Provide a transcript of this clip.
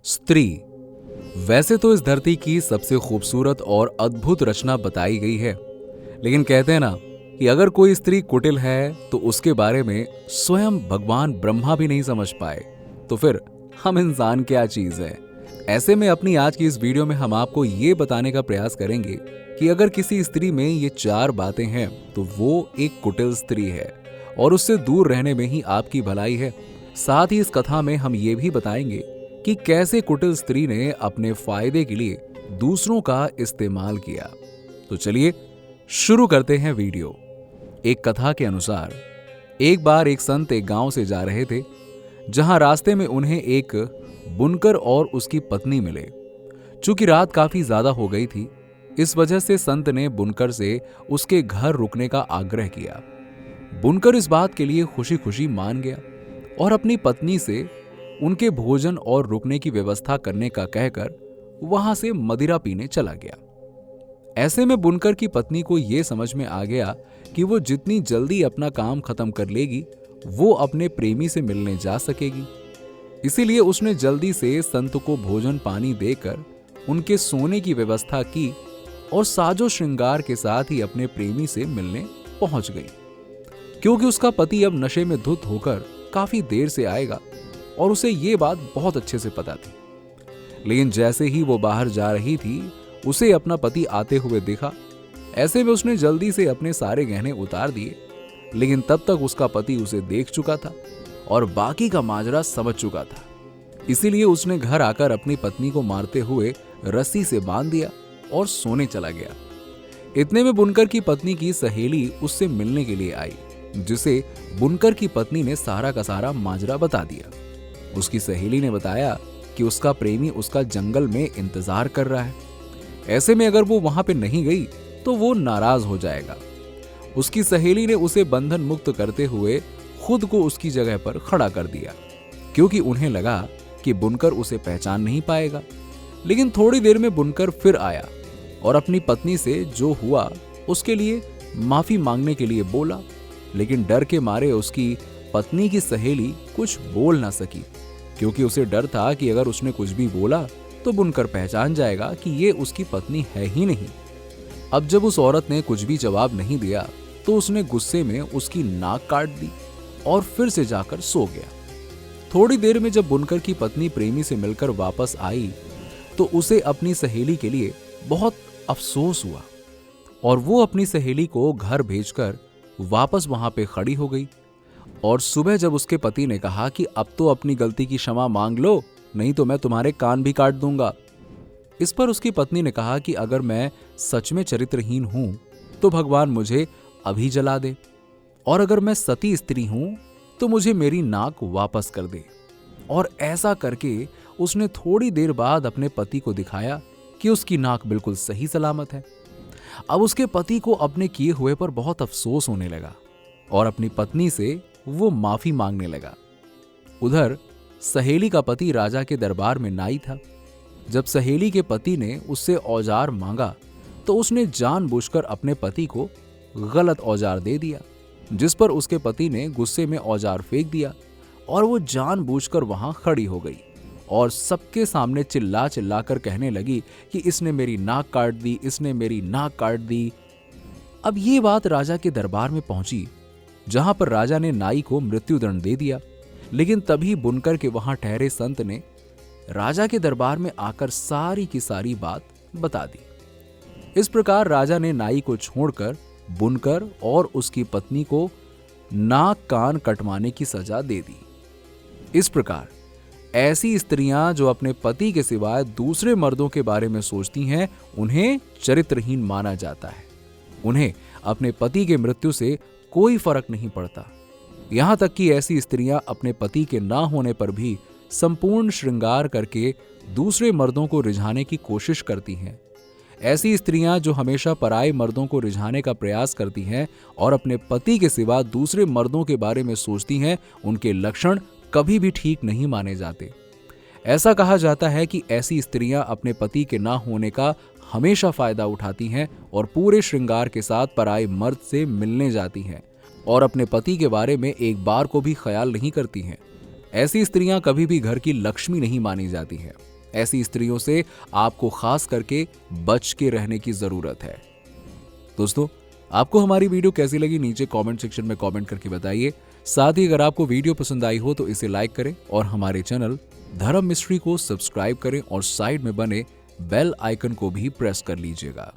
स्त्री वैसे तो इस धरती की सबसे खूबसूरत और अद्भुत रचना बताई गई है, लेकिन कहते हैं ना कि अगर कोई स्त्री कुटिल है तो उसके बारे में स्वयं भगवान ब्रह्मा भी नहीं समझ पाए, तो फिर हम इंसान क्या चीज है। ऐसे में अपनी आज की इस वीडियो में हम आपको ये बताने का प्रयास करेंगे कि अगर किसी स्त्री में ये 4 बातें हैं तो वो एक कुटिल स्त्री है और उससे दूर रहने में ही आपकी भलाई है। साथ ही इस कथा में हम ये भी बताएंगे कि कैसे कुटिल स्त्री ने अपने फायदे के लिए दूसरों का इस्तेमाल किया। तो चलिए शुरू करते हैं वीडियो। एक कथा के अनुसार एक बार एक संत एक गांव से जा रहे थे, जहां रास्ते में उन्हें एक बुनकर और उसकी पत्नी मिले। चूंकि रात काफी ज्यादा हो गई थी, इस वजह से संत ने बुनकर से उसके घर रुकने का आग्रह किया। बुनकर इस बात के लिए खुशी खुशी मान गया और अपनी पत्नी से उनके भोजन और रुकने की व्यवस्था करने का कहकर वहां से मदिरा पीने चला गया। ऐसे में बुनकर की पत्नी को यह समझ में आ गया कि वो जितनी जल्दी अपना काम खत्म कर लेगी, वो अपने प्रेमी से मिलने जा सकेगी। इसीलिए उसने जल्दी से संत को भोजन पानी देकर उनके सोने की व्यवस्था की और साजो श्रृंगार के साथ ही अपने प्रेमी से मिलने पहुंच गई। क्योंकि उसका पति अब नशे में धुत होकर काफी देर से आएगा और उसे ये बात बहुत अच्छे से पता थी। लेकिन जैसे ही वो बाहर जा रही थी, उसे अपना पति आते हुए देखा। ऐसे में उसने जल्दी से अपने सारे गहने उतार दिए, लेकिन तब तक उसका पति उसे देख चुका था और बाकी का माजरा समझ चुका था। इसीलिए उसने घर आकर अपनी पत्नी को मारते हुए रस्सी से बांध दिया और सोने चला गया। इतने में बुनकर की पत्नी की सहेली उससे मिलने के लिए आई, जिसे बुनकर की पत्नी ने सारा का सारा माजरा बता दिया। उसकी सहेली ने बताया कि उसका प्रेमी उसका जंगल में इंतजार कर रहा है। ऐसे में अगर वो वहां पे नहीं गई तो वो नाराज हो जाएगा। उसकी सहेली ने उसे बंधन मुक्त करते हुए खुद को उसकी जगह पर खड़ा कर दिया, क्योंकि उन्हें लगा कि बुनकर उसे पहचान नहीं पाएगा। लेकिन थोड़ी देर में बुनकर फिर आया और अपनी पत्नी से जो हुआ उसके लिए माफी मांगने के लिए बोला, लेकिन डर के मारे उसकी पत्नी की सहेली कुछ बोल ना सकी, क्योंकि उसे डर था कि अगर उसने कुछ भी बोला तो बुनकर पहचान जाएगा कि ये उसकी पत्नी है ही नहीं। अब जब उस औरत ने कुछ भी जवाब नहीं दिया तो उसने गुस्से में उसकी नाक काट दी और फिर से जाकर सो गया। थोड़ी देर में जब बुनकर की पत्नी प्रेमी से मिलकर वापस आई तो उसे अपनी सहेली के लिए बहुत अफसोस हुआ और वो अपनी सहेली को घर भेजकर वापस वहां पे खड़ी हो गई। और सुबह जब उसके पति ने कहा कि अब तो अपनी गलती की क्षमा मांग लो, नहीं तो मैं तुम्हारे कान भी काट दूंगा। इस पर उसकी पत्नी ने कहा कि अगर मैं सच में चरित्रहीन हूं तो भगवान मुझे अभी जला दे, और अगर मैं सती स्त्री हूं तो मुझे मेरी नाक वापस कर दे। और ऐसा करके उसने थोड़ी देर बाद अपने पति को दिखाया कि उसकी नाक बिल्कुल सही सलामत है। अब उसके पति को अपने किए हुए पर बहुत अफसोस होने लगा और अपनी पत्नी से वो माफी मांगने लगा। उधर सहेली का पति राजा के दरबार में नाई था। जब सहेली के पति ने उससे औजार मांगा तो उसने जानबूझकर अपने पति को गलत औजार दे दिया, जिस पर उसके पति ने गुस्से में औजार फेंक दिया और वो जानबूझकर वहां खड़ी हो गई और सबके सामने चिल्ला चिल्ला कर कहने लगी कि इसने मेरी नाक काट दी, इसने मेरी नाक काट दी। अब ये बात राजा के दरबार में पहुंची, जहां पर राजा ने नाई को मृत्युदंड दे दिया। लेकिन तभी बुनकर के वहां ठहरे संत ने राजा के दरबार में आकर सारी की सारी बात बता दी। इस प्रकार राजा ने नाई को छोड़कर बुनकर और उसकी पत्नी को नाक कान कटवाने की सजा दे दी। इस प्रकार ऐसी स्त्रियां जो अपने पति के सिवाय दूसरे मर्दों के बारे में सोचती हैं, उन्हें चरित्रहीन माना जाता है। उन्हें अपने पति के मृत्यु से कोई फर्क नहीं पड़ता। यहां तक कि ऐसी स्त्रियां अपने पति के ना होने पर भी संपूर्ण श्रृंगार करके दूसरे मर्दों को रिझाने की कोशिश करती हैं। ऐसी स्त्रियां जो हमेशा पराये मर्दों को रिझाने का प्रयास करती हैं और अपने पति के सिवा दूसरे मर्दों के बारे में सोचती हैं, उनके लक्षण कभी भी ठीक नहीं माने जाते। ऐसा कहा जाता है कि ऐसी स्त्रियां अपने पति के ना होने का हमेशा फायदा उठाती हैं और पूरे श्रृंगार के साथ पराये मर्द से मिलने जाती हैं और अपने पति के बारे में एक बार को भी ख्याल नहीं करती हैं। ऐसी स्त्रियां कभी भी घर की लक्ष्मी नहीं मानी जाती हैं। ऐसी स्त्रियों से आपको खास करके बच के रहने की जरूरत है। दोस्तों, आपको हमारी वीडियो कैसी लगी नीचे कमेंट सेक्शन में कमेंट करके बताइए। साथ ही अगर आपको वीडियो पसंद आई हो तो इसे लाइक करें और हमारे चैनल धर्म मिस्ट्री को सब्सक्राइब करें और साइड में बने बेल आइकन को भी प्रेस कर लीजिएगा।